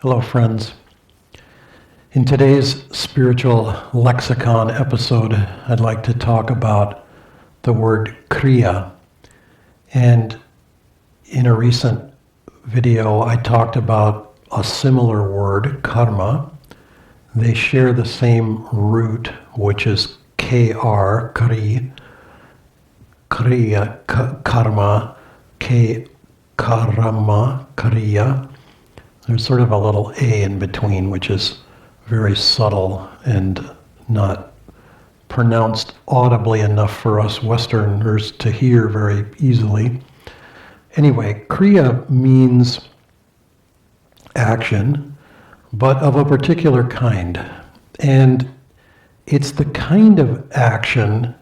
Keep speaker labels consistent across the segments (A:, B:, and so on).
A: Hello, friends. In today's spiritual lexicon episode, I'd like to talk about the word Kriya. And in a recent video, I talked about a similar word, karma. They share the same root, which is K-R, Kriya, karma, K-karama, Kriya. There's sort of a little A in between, which is very subtle and not pronounced audibly enough for us Westerners to hear very easily. Anyway, Kriya means action, but of a particular kind. And it's the kind of action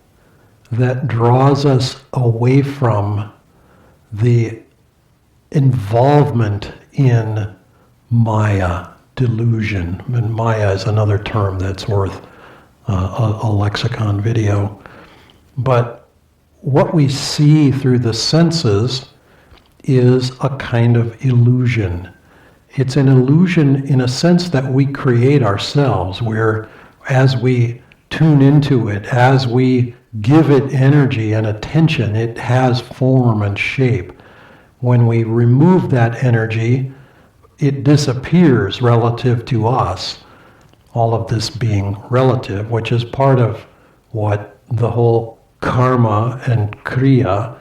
A: that draws us away from the involvement in Maya, delusion. And Maya is another term that's worth a lexicon video. But what we see through the senses is a kind of illusion. It's an illusion in a sense that we create ourselves, where as we tune into it, as we give it energy and attention, it has form and shape. When we remove that energy, it disappears relative to us. All of this being relative, which is part of what the whole karma and kriya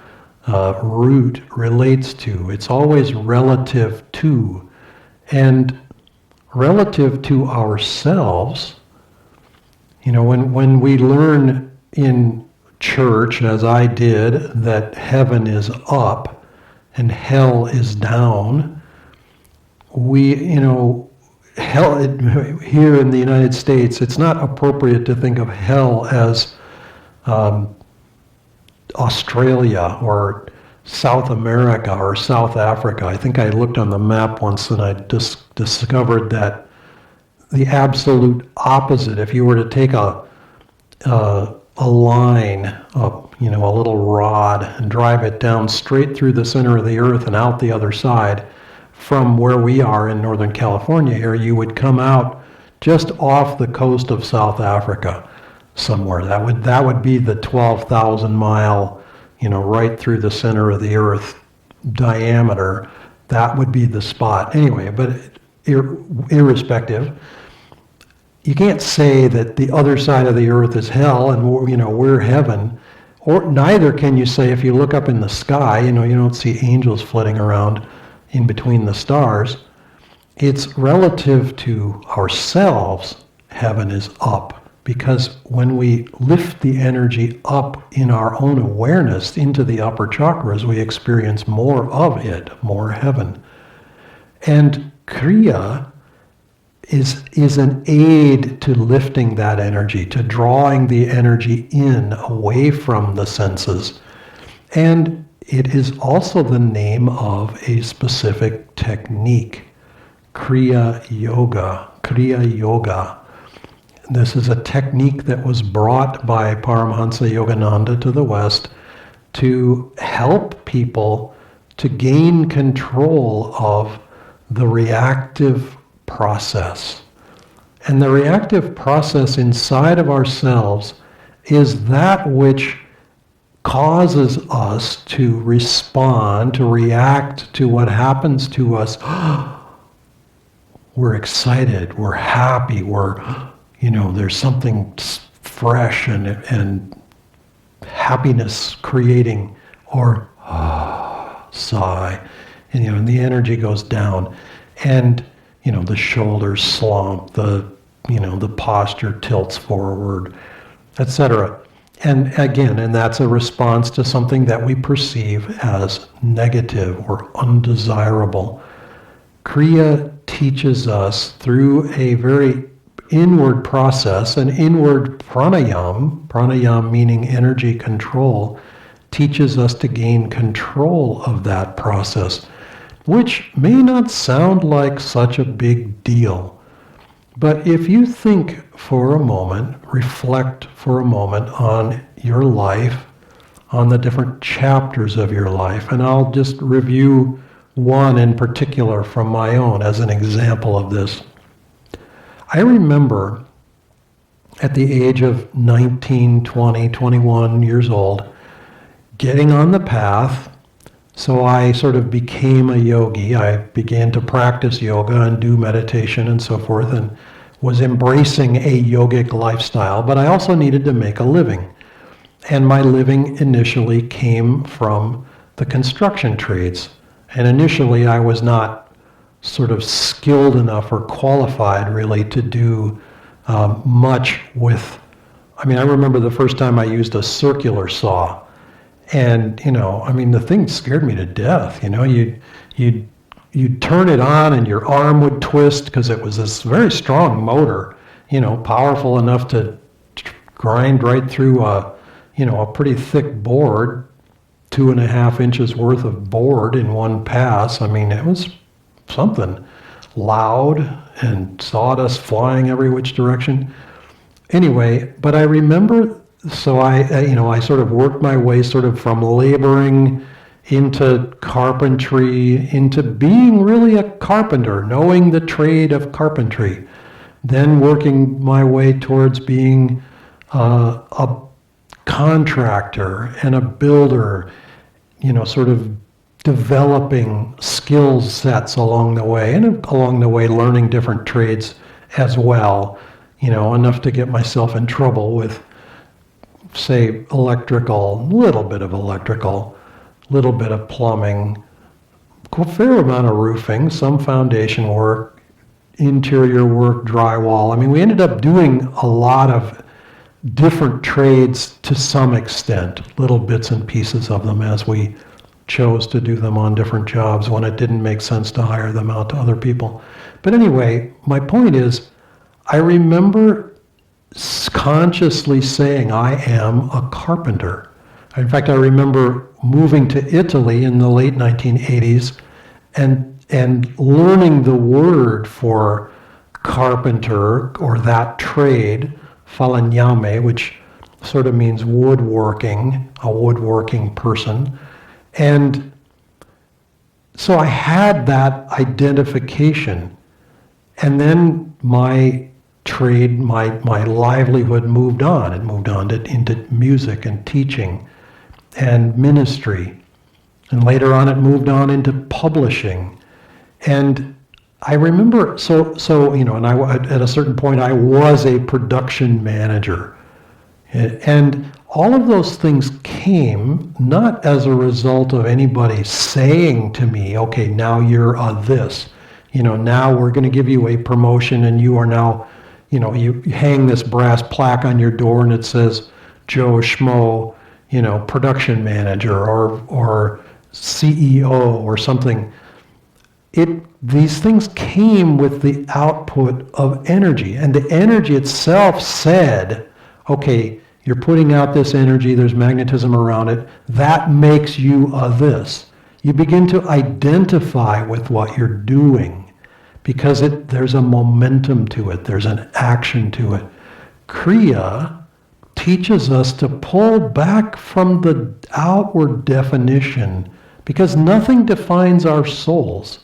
A: root relates to. It's always relative to. And relative to ourselves, when we learn in church, as I did, that heaven is up and hell is down, hell, here in the United States, it's not appropriate to think of hell as Australia or South America or South Africa. I think I looked on the map once and I discovered that the absolute opposite, if you were to take a line, a little rod, and drive it down straight through the center of the earth and out the other side, from where we are in Northern California here, you would come out just off the coast of South Africa somewhere. That would be the 12,000 mile, right through the center of the earth diameter. That would be the spot. Anyway, but irrespective, you can't say that the other side of the earth is hell and we're heaven. Or neither can you say, if you look up in the sky, you don't see angels flitting around in between the stars. It's relative to ourselves, heaven is up, because when we lift the energy up in our own awareness into the upper chakras, we experience more of it, more heaven. And Kriya is an aid to lifting that energy, to drawing the energy in away from the senses. And it is also the name of a specific technique, Kriya Yoga. Kriya Yoga. This is a technique that was brought by Paramahansa Yogananda to the West to help people to gain control of the reactive process. And the reactive process inside of ourselves is that which causes us to respond, to react to what happens to us. We're excited, we're happy, there's something fresh and happiness creating, or sigh, and the energy goes down, and the shoulders slump, the posture tilts forward, etc. And again, that's a response to something that we perceive as negative or undesirable. Kriya teaches us through a very inward process, an inward pranayam meaning energy control, teaches us to gain control of that process, which may not sound like such a big deal. But if you think for a moment, reflect for a moment on your life, on the different chapters of your life, and I'll just review one in particular from my own as an example of this. I remember at the age of 19, 20, 21 years old, getting on the path. So I sort of became a yogi. I began to practice yoga and do meditation and so forth, and was embracing a yogic lifestyle, but I also needed to make a living. And my living initially came from the construction trades. And initially I was not sort of skilled enough or qualified really to do much with, I remember the first time I used a circular saw. And, the thing scared me to death. You'd turn it on and your arm would twist because it was this very strong motor, powerful enough to grind right through a pretty thick board, 2.5 inches worth of board in one pass. It was something loud and sawdust flying every which direction. Anyway, but I remember, so I sort of worked my way sort of from laboring into carpentry, into being really a carpenter, knowing the trade of carpentry, then working my way towards being a contractor and a builder, sort of developing skill sets along the way, and along the way learning different trades as well, enough to get myself in trouble with, say, electrical, little bit of electrical, little bit of plumbing, a fair amount of roofing, some foundation work, interior work, drywall. We ended up doing a lot of different trades to some extent, little bits and pieces of them as we chose to do them on different jobs when it didn't make sense to hire them out to other people. But anyway, my point is, I remember consciously saying, I am a carpenter. In fact, I remember moving to Italy in the late 1980s and learning the word for carpenter, or that trade, falegname, which sort of means woodworking, a woodworking person. And so I had that identification. And then my trade, my livelihood moved on. It moved on into music and teaching and ministry. And later on it moved on into publishing. And I remember, and at a certain point I was a production manager. And all of those things came not as a result of anybody saying to me, okay, now you're a this. Now we're going to give you a promotion and you are now, you hang this brass plaque on your door and it says Joe Schmo, production manager or CEO or something. These things came with the output of energy, and the energy itself said, okay, you're putting out this energy, there's magnetism around it, that makes you a this. You begin to identify with what you're doing because there's a momentum to it, there's an action to it. Kriya teaches us to pull back from the outward definition because nothing defines our souls.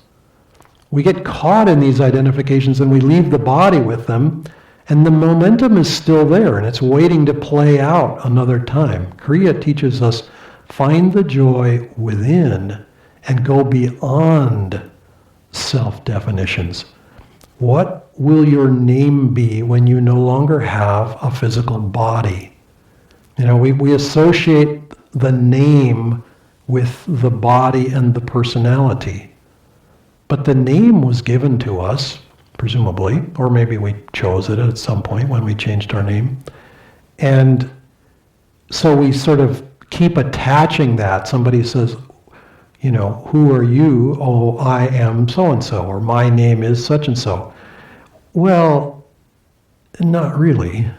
A: We get caught in these identifications and we leave the body with them, and the momentum is still there and it's waiting to play out another time. Kriya teaches us, find the joy within and go beyond self-definitions. What will your name be when you no longer have a physical body? We associate the name with the body and the personality. But the name was given to us, presumably, or maybe we chose it at some point when we changed our name. And so we sort of keep attaching that. Somebody says, who are you? Oh, I am so-and-so, or my name is such-and-so. Well, not really.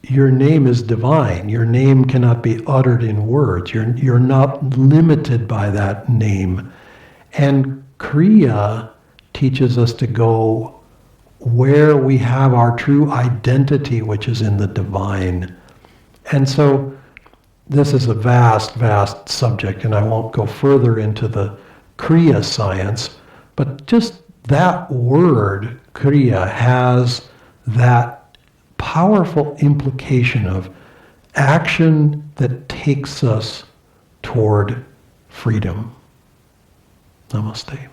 A: Your name is divine. Your name cannot be uttered in words. You're not limited by that name. And Kriya teaches us to go where we have our true identity, which is in the divine. And so this is a vast, vast subject, and I won't go further into the Kriya science, but just that word, Kriya, has that powerful implication of action that takes us toward freedom. Namaste.